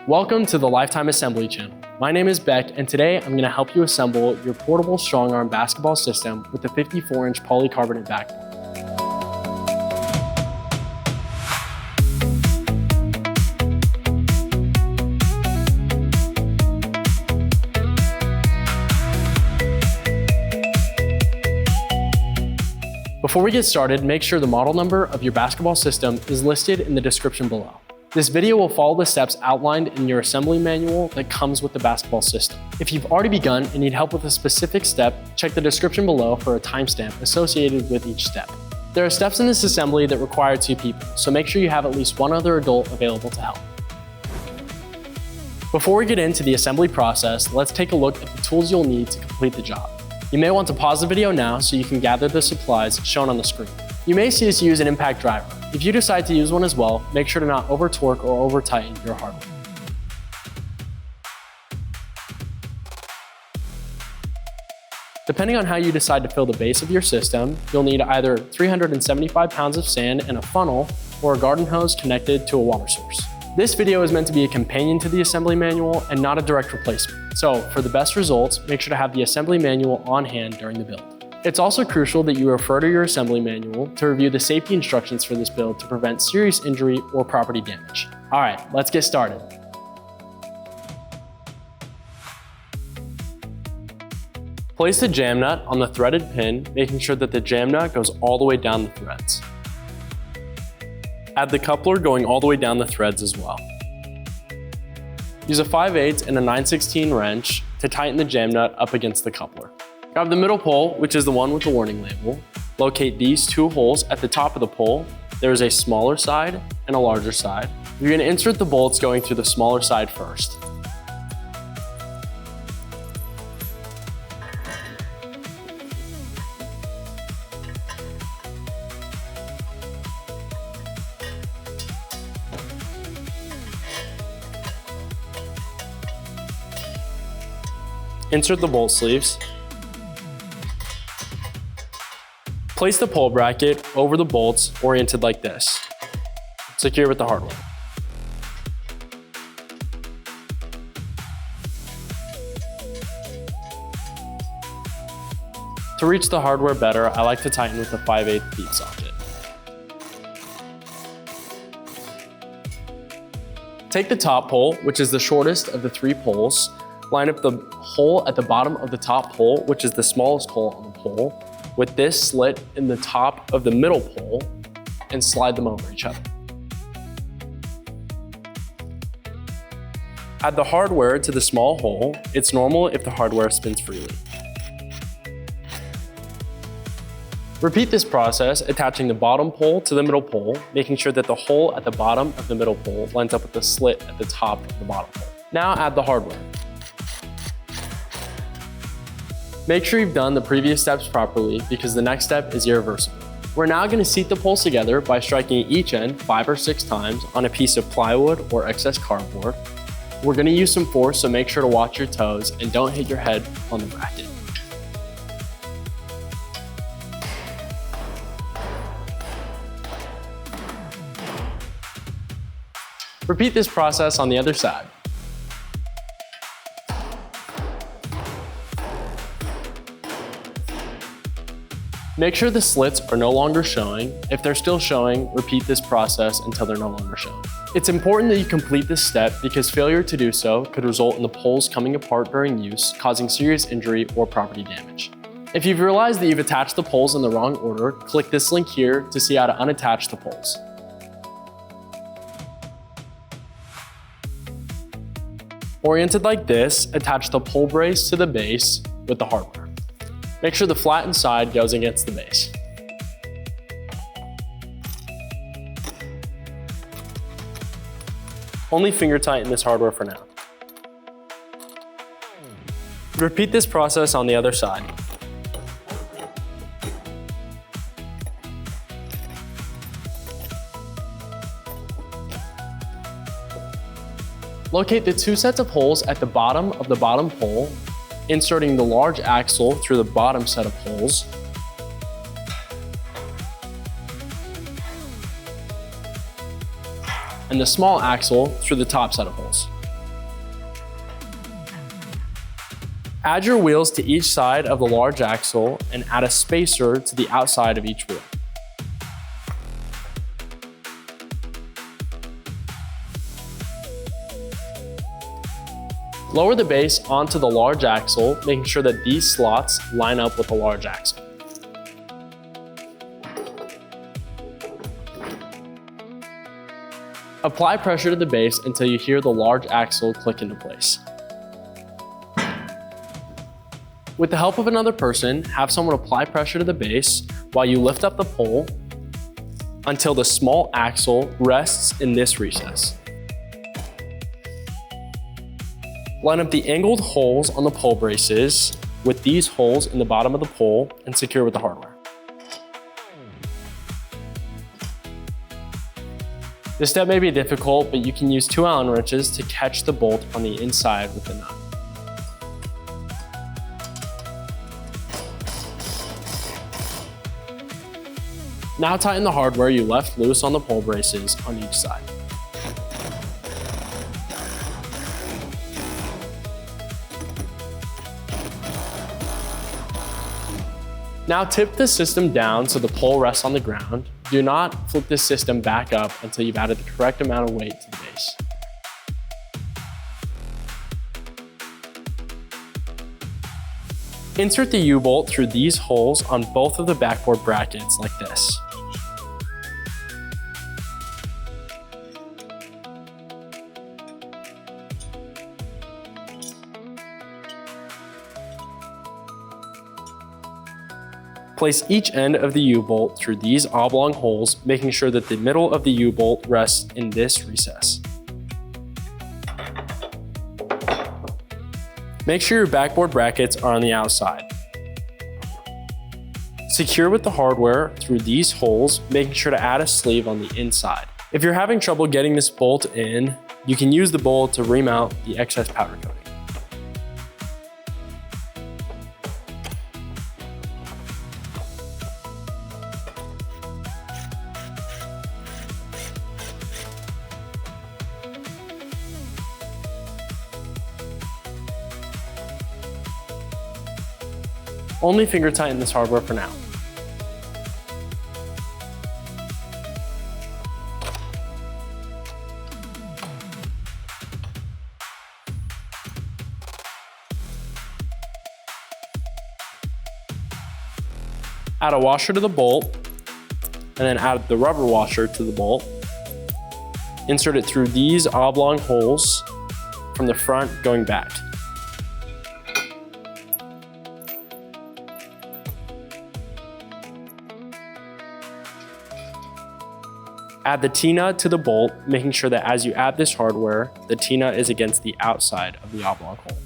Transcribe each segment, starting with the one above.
Welcome to the Lifetime Assembly channel. My name is Beck, and today I'm going to help you assemble your portable strong arm basketball system with a 54-inch polycarbonate backbone. Before we get started, make sure the model number of your basketball system is listed in the description below. This video will follow the steps outlined in your assembly manual that comes with the basketball system. If you've already begun and need help with a specific step, check the description below for a timestamp associated with each step. There are steps in this assembly that require 2 people, so make sure you have at least one other adult available to help. Before we get into the assembly process, let's take a look at the tools you'll need to complete the job. You may want to pause the video now so you can gather the supplies shown on the screen. You may see us use an impact driver. If you decide to use one as well, make sure to not over torque or over tighten your hardware. Depending on how you decide to fill the base of your system, you'll need either 375 pounds of sand and a funnel or a garden hose connected to a water source. This video is meant to be a companion to the assembly manual and not a direct replacement. So for the best results, make sure to have the assembly manual on hand during the build. It's also crucial that you refer to your assembly manual to review the safety instructions for this build to prevent serious injury or property damage. All right, let's get started. Place the jam nut on the threaded pin, making sure that the jam nut goes all the way down the threads. Add the coupler going all the way down the threads as well. Use a 5/8 and a 9/16 wrench to tighten the jam nut up against the coupler. Grab the middle pole, which is the one with the warning label. Locate these 2 holes at the top of the pole. There is a smaller side and a larger side. You're going to insert the bolts going through the smaller side first. Insert the bolt sleeves. Place the pole bracket over the bolts oriented like this. Secure with the hardware. To reach the hardware better, I like to tighten with a 5/8 feet socket. Take the top pole, which is the shortest of the 3 poles, line up the hole at the bottom of the top pole, which is the smallest hole on the pole, with this slit in the top of the middle pole, and slide them over each other. Add the hardware to the small hole. It's normal if the hardware spins freely. Repeat this process, attaching the bottom pole to the middle pole, making sure that the hole at the bottom of the middle pole lines up with the slit at the top of the bottom pole. Now add the hardware. Make sure you've done the previous steps properly because the next step is irreversible. We're now going to seat the poles together by striking each end 5 or 6 times on a piece of plywood or excess cardboard. We're going to use some force, so make sure to watch your toes and don't hit your head on the bracket. Repeat this process on the other side. Make sure the slits are no longer showing. If they're still showing, repeat this process until they're no longer showing. It's important that you complete this step because failure to do so could result in the poles coming apart during use, causing serious injury or property damage. If you've realized that you've attached the poles in the wrong order, click this link here to see how to unattach the poles. Oriented like this, attach the pole brace to the base with the hardware. Make sure the flattened side goes against the base. Only finger tighten this hardware for now. Repeat this process on the other side. Locate the 2 sets of holes at the bottom of the bottom pole, inserting the large axle through the bottom set of holes. And the small axle through the top set of holes. Add your wheels to each side of the large axle and add a spacer to the outside of each wheel. Lower the base onto the large axle, making sure that these slots line up with the large axle. Apply pressure to the base until you hear the large axle click into place. With the help of another person, have someone apply pressure to the base while you lift up the pole until the small axle rests in this recess. Line up the angled holes on the pole braces with these holes in the bottom of the pole and secure with the hardware. This step may be difficult, but you can use 2 Allen wrenches to catch the bolt on the inside with the nut. Now tighten the hardware you left loose on the pole braces on each side. Now tip the system down so the pole rests on the ground. Do not flip this system back up until you've added the correct amount of weight to the base. Insert the U-bolt through these holes on both of the backboard brackets like this. Place each end of the U-bolt through these oblong holes, making sure that the middle of the U-bolt rests in this recess. Make sure your backboard brackets are on the outside. Secure with the hardware through these holes, making sure to add a sleeve on the inside. If you're having trouble getting this bolt in, you can use the bolt to remount the excess powder coating. Only finger tighten this hardware for now. Add a washer to the bolt, and then add the rubber washer to the bolt. Insert it through these oblong holes from the front going back. Add the T-nut to the bolt, making sure that as you add this hardware, the T-nut is against the outside of the oblong hole.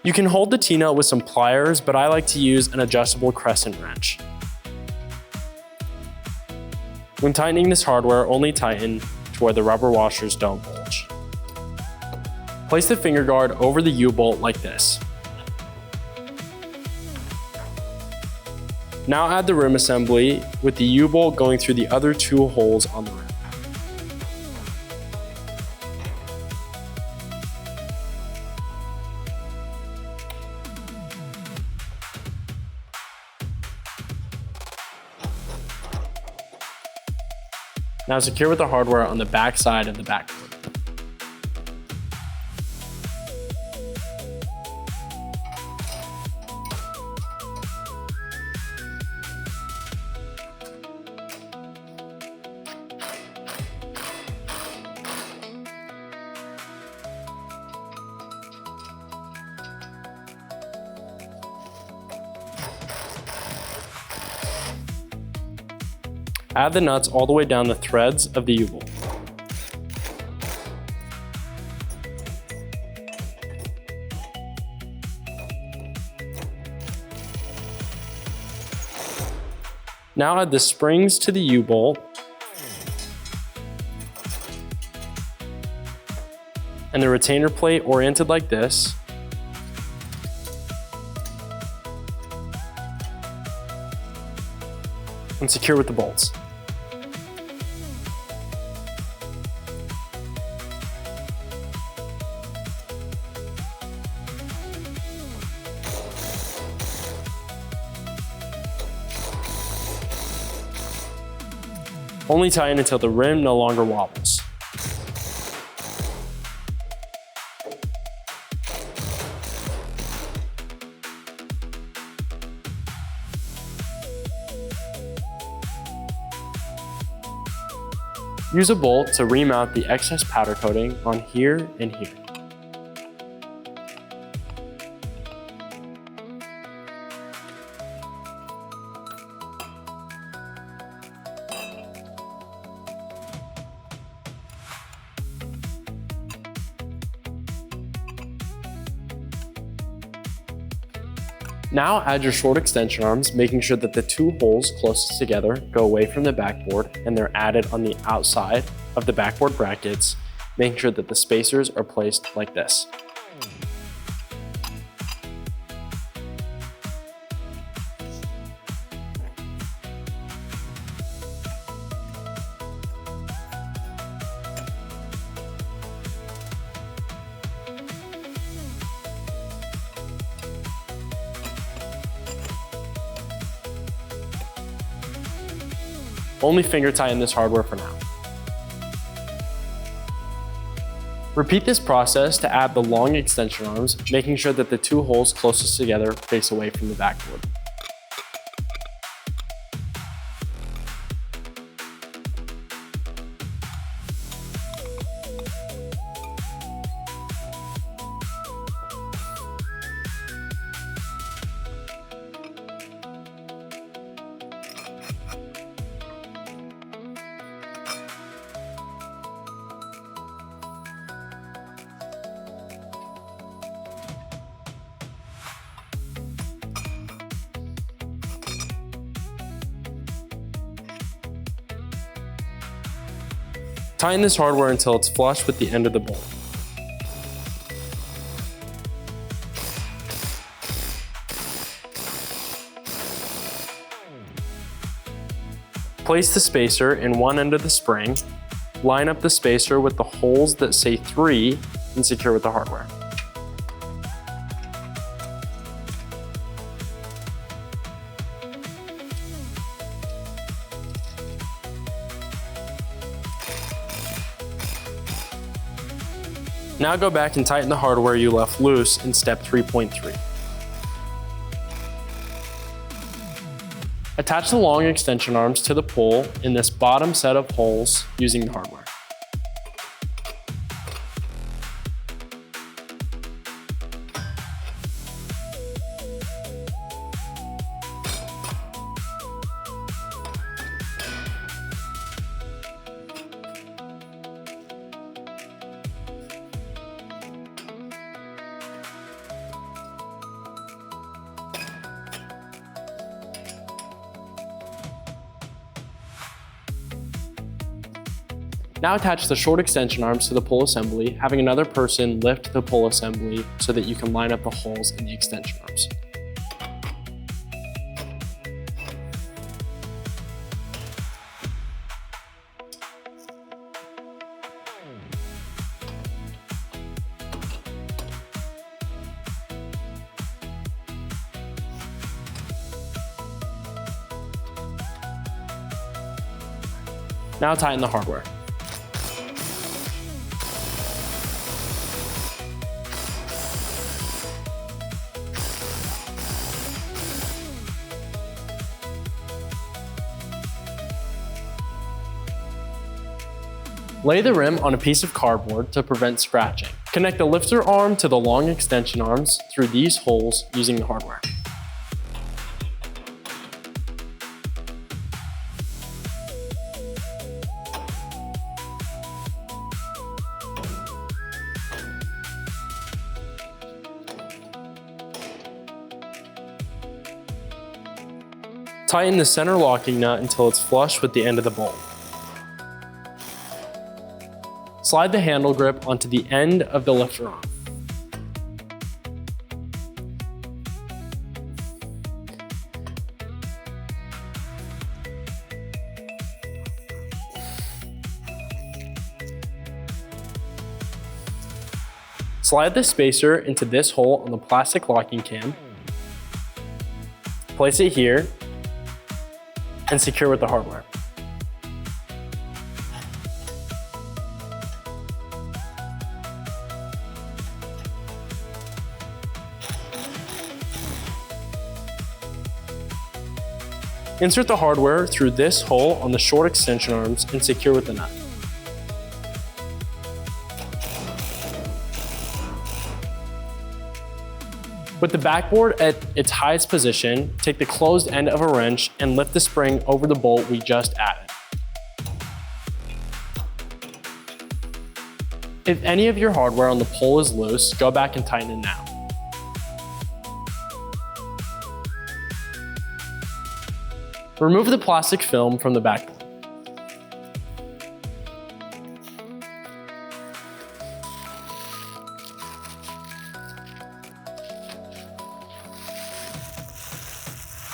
You can hold the T-nut with some pliers, but I like to use an adjustable crescent wrench. When tightening this hardware, only tighten to where the rubber washers don't bulge. Place the finger guard over the U-bolt like this. Now add the rim assembly with the U-bolt going through the other 2 holes on the rim. Now secure with the hardware on the back side of the backboard. Add the nuts all the way down the threads of the U-bolt. Now add the springs to the U-bolt and the retainer plate oriented like this. and secure with the bolts. Only tighten until the rim no longer wobbles. Use a bolt to remount the excess powder coating on here and here. Now add your short extension arms, making sure that the two holes closest together go away from the backboard and they're added on the outside of the backboard brackets, making sure that the spacers are placed like this. Only finger tighten this hardware for now. Repeat this process to add the long extension arms, making sure that the two holes closest together face away from the backboard. Tighten this hardware until it's flush with the end of the bolt. Place the spacer in one end of the spring, line up the spacer with the holes that say 3, and secure with the hardware. Now go back and tighten the hardware you left loose in step 3.3. Attach the long extension arms to the pole in this bottom set of holes using the hardware. Now attach the short extension arms to the pole assembly, having another person lift the pole assembly so that you can line up the holes in the extension arms. Now tighten the hardware. Lay the rim on a piece of cardboard to prevent scratching. Connect the lifter arm to the long extension arms through these holes using the hardware. Tighten the center locking nut until it's flush with the end of the bolt. Slide the handle grip onto the end of the lifter arm. Slide the spacer into this hole on the plastic locking cam, place it here, and secure with the hardware. Insert the hardware through this hole on the short extension arms and secure with the nut. With the backboard at its highest position, take the closed end of a wrench and lift the spring over the bolt we just added. If any of your hardware on the pole is loose, go back and tighten it now. Remove the plastic film from the backboard.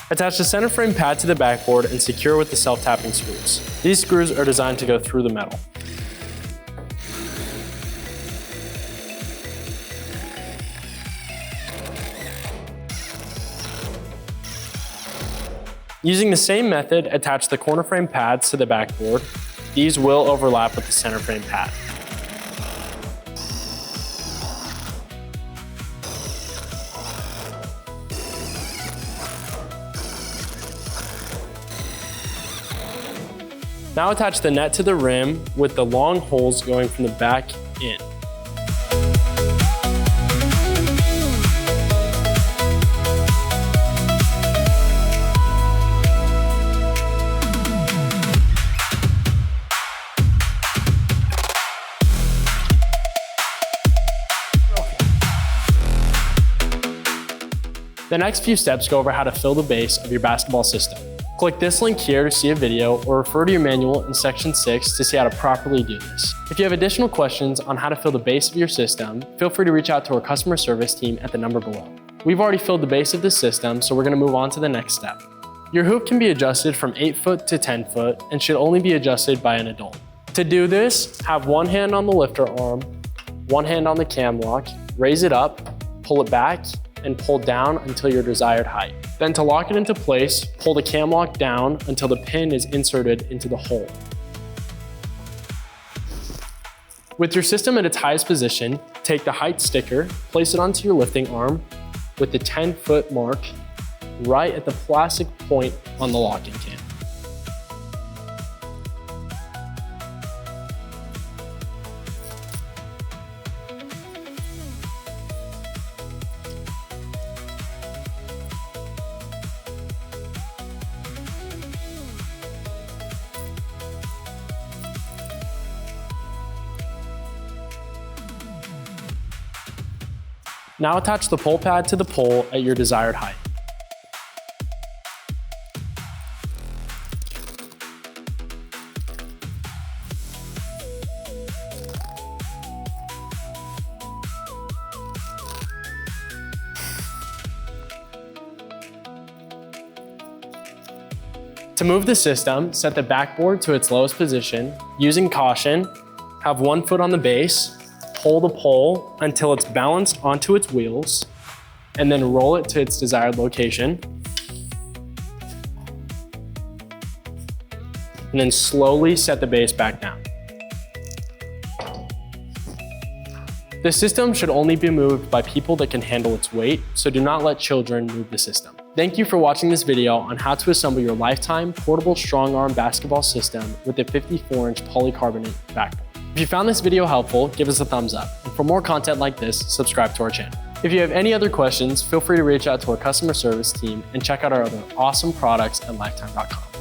Attach the center frame pad to the backboard and secure with the self-tapping screws. These screws are designed to go through the metal. Using the same method, attach the corner frame pads to the backboard. These will overlap with the center frame pad. Now attach the net to the rim with the long holes going from the back in. The next few steps go over how to fill the base of your basketball system. Click this link here to see a video or refer to your manual in section 6 to see how to properly do this. If you have additional questions on how to fill the base of your system, feel free to reach out to our customer service team at the number below. We've already filled the base of the system, so we're going to move on to the next step. Your hoop can be adjusted from 8 foot to 10 foot and should only be adjusted by an adult. To do this, have one hand on the lifter arm, one hand on the cam lock, raise it up, pull it back, and pull down until your desired height. Then to lock it into place, pull the cam lock down until the pin is inserted into the hole. With your system at its highest position, take the height sticker, place it onto your lifting arm with the 10-foot mark right at the plastic point on the locking cam. Now attach the pole pad to the pole at your desired height. To move the system, set the backboard to its lowest position. Using caution, have 1 foot on the base, pull the pole until it's balanced onto its wheels, and then roll it to its desired location. And then slowly set the base back down. The system should only be moved by people that can handle its weight, so do not let children move the system. Thank you for watching this video on how to assemble your lifetime portable strong arm basketball system with a 54-inch polycarbonate backboard. If you found this video helpful, give us a thumbs up. And for more content like this, subscribe to our channel. If you have any other questions, feel free to reach out to our customer service team and check out our other awesome products at lifetime.com.